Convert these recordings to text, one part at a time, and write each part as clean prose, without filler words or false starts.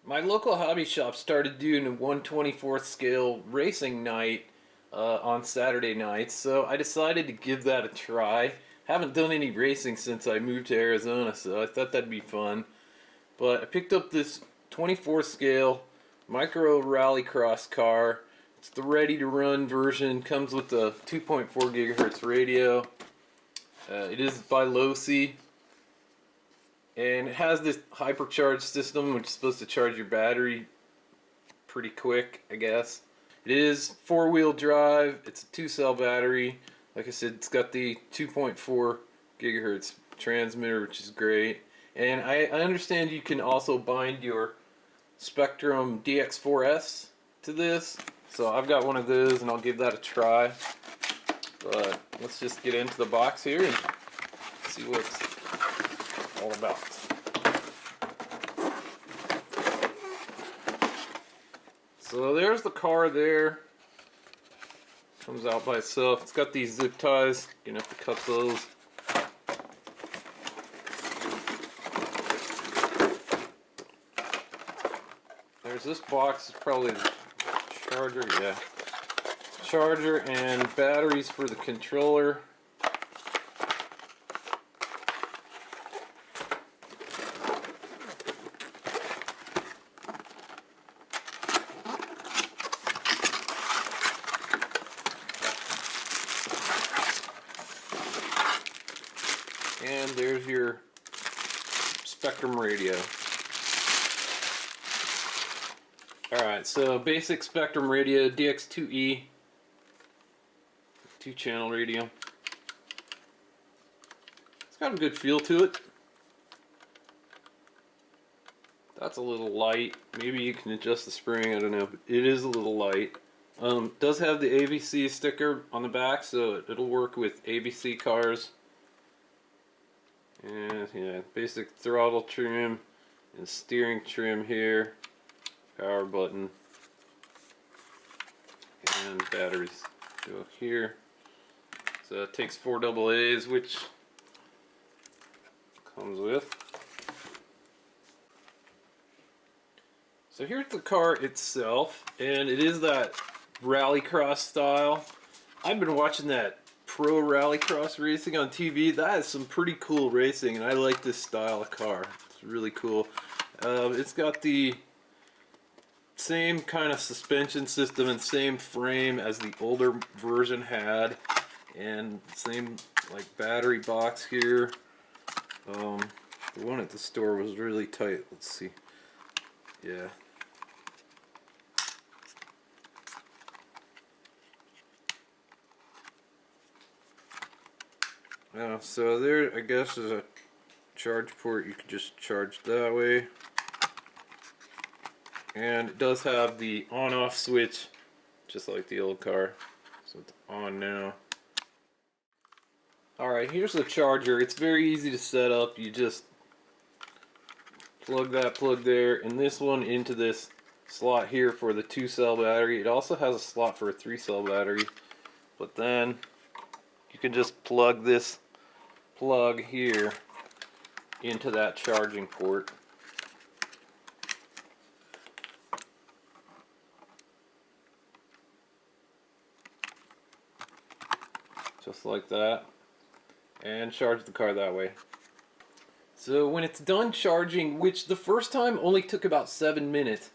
My local hobby shop started doing a 1/24th scale racing night on Saturday nights, so I decided to give that a try. Haven't done any racing since I moved to Arizona, so I thought that'd be fun. But I picked up this 24th scale micro rallycross car. It's the ready to run version, comes with a 2.4 gigahertz radio. It is by Losi, and it has this hypercharge system which is supposed to charge your battery pretty quick, I guess. It is four-wheel drive. It's a two-cell battery. Like I said, it's got the 2.4 gigahertz transmitter, which is great. And I understand you can also bind your Spectrum DX4S to this. So I've got one of those, and I'll give that a try. But let's just get into the box here and see what it's all about. So there's the car there. Comes out by itself. It's got these zip ties. You're gonna have to cut those. There's this box. It's probably the charger. Yeah. Charger and batteries for the controller. And there's your Spectrum radio. Alright, so basic Spectrum radio, DX2E, 2-channel radio. It's got a good feel to it. That's a little light. Maybe you can adjust the spring, I don't know, but it is a little light. Does have the ABC sticker on the back, so it'll work with ABC cars. And yeah, basic throttle trim and steering trim here, power button, and batteries go here. So it takes 4 AA's, which comes with. So here's the car itself, and it is that rallycross style. I've been watching that pro rallycross racing on TV. That is some pretty cool racing, and I like this style of car. It's really cool. It's got the same kind of suspension system and same frame as the older version had, and same like battery box here. The one at the store was really tight. Let's see. Yeah. So there, I guess, is a charge port. You can just charge that way. And it does have the on-off switch, just like the old car. So it's on now. Alright, here's the charger. It's very easy to set up. You just plug that plug there, and this one into this slot here for the 2-cell battery. It also has a slot for a 3-cell battery. But then you can just plug this plug here into that charging port. Just like that. And charge the car that way. So when it's done charging, which the first time only took about 7 minutes,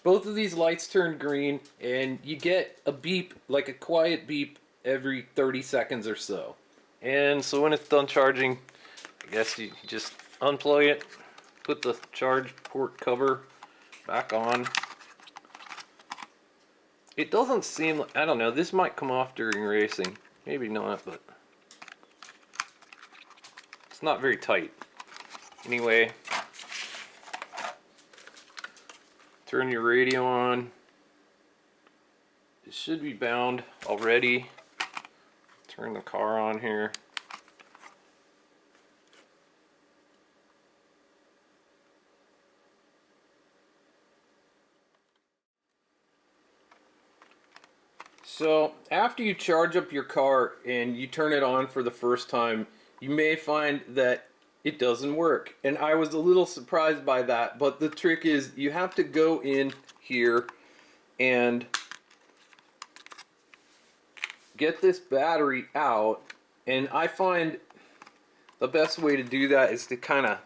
both of these lights turn green and you get a beep, like a quiet beep, every 30 seconds or so. And so when it's done charging, I guess you just unplug it, put the charge port cover back on. It doesn't seem like, I don't know, this might come off during racing. Maybe not, but it's not very tight. Anyway, turn your radio on. It should be bound already. Turn the car on here. So after you charge up your car and you turn it on for the first time, you may find that it doesn't work. And I was a little surprised by that, but the trick is you have to go in here and get this battery out, and I find the best way to do that is to kind of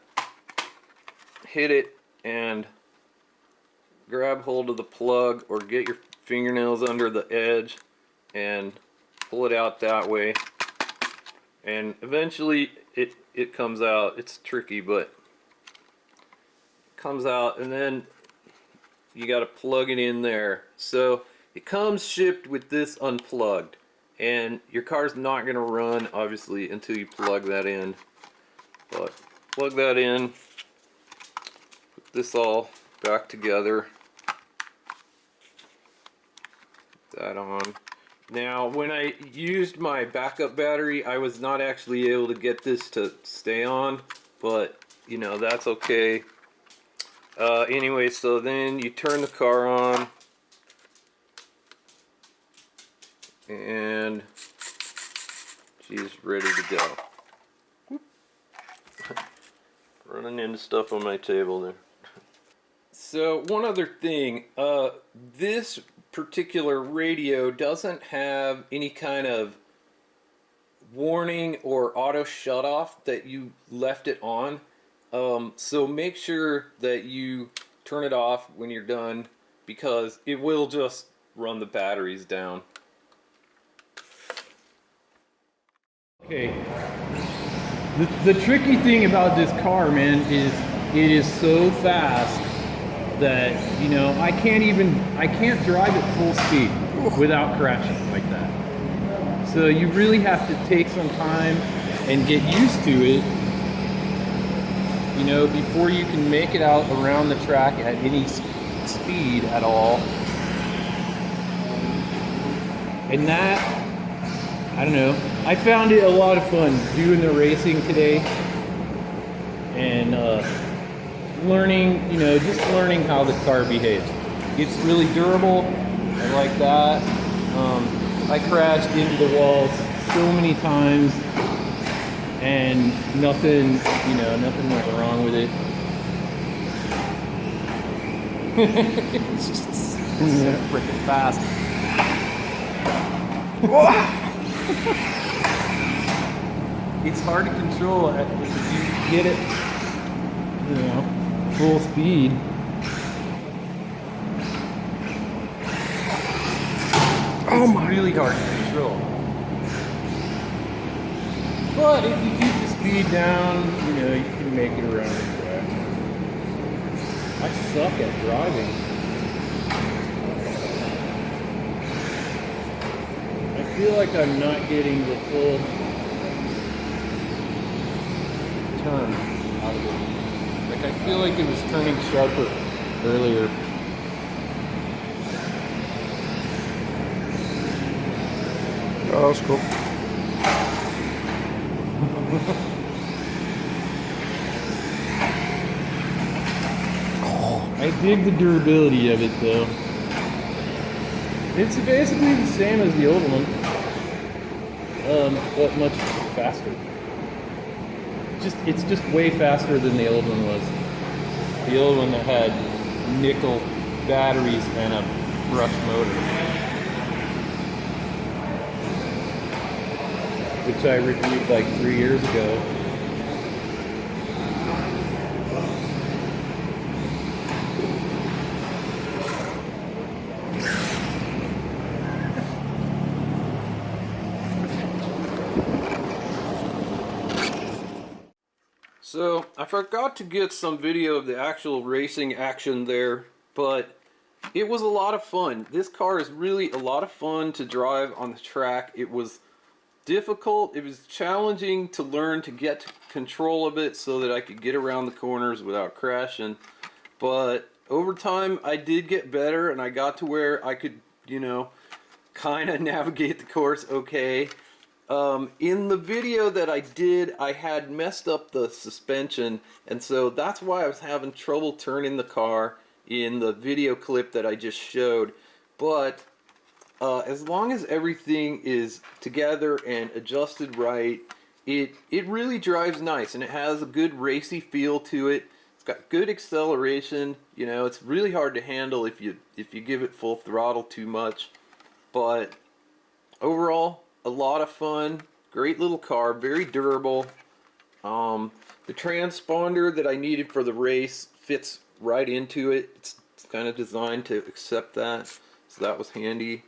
hit it and grab hold of the plug, or get your fingernails under the edge and pull it out that way, and eventually it comes out. It's tricky, but it comes out, and then you got to plug it in there. So it comes shipped with this unplugged, and your car's not going to run obviously until you plug that in. But plug that in, put this all back together, put that on. Now when I used my backup battery, I was not actually able to get this to stay on, but you know, that's okay. Anyway, so then you turn the car on, and she's ready to go. Whoop. Running into stuff on my table there. So one other thing, this particular radio doesn't have any kind of warning or auto shut off that you left it on. So make sure that you turn it off when you're done, because it will just run the batteries down. Okay, the tricky thing about this car, man, is it is so fast that, you know, I can't drive at full speed without crashing like that. So you really have to take some time and get used to it, you know, before you can make it out around the track at any speed at all. And that, I don't know, I found it a lot of fun doing the racing today, and learning, you know, just learning how the car behaves. It's really durable. I like that. I crashed into the walls so many times, and nothing, you know, nothing went wrong with it. It's just so freaking fast. It's hard to control if you get it, you know, full speed. It's really hard to control. But if you keep the speed down, you know, you can make it around the track. I suck at driving. I feel like I'm not getting the full turn out of it. Like, I feel like it was turning sharper earlier. Oh, that's cool. I dig the durability of it, though. It's basically the same as the old one, but much faster. It's just way faster than the old one was. The old one that had nickel batteries and a brush motor, which I reviewed like 3 years ago. So I forgot to get some video of the actual racing action there, but it was a lot of fun. This car is really a lot of fun to drive on the track. It was difficult, it was challenging to learn to get control of it so that I could get around the corners without crashing. But over time I did get better, and I got to where I could, you know, kind of navigate the course okay. In the video that I did, I had messed up the suspension, and so that's why I was having trouble turning the car in the video clip that I just showed. But as long as everything is together and adjusted right, it really drives nice, and it has a good racy feel to it. It's got good acceleration. You know, it's really hard to handle if you give it full throttle too much. But overall, a lot of fun. Great little car, very durable. The transponder that I needed for the race fits right into it. It's kind of designed to accept that, so that was handy.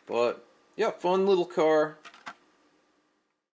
But yeah, fun little car.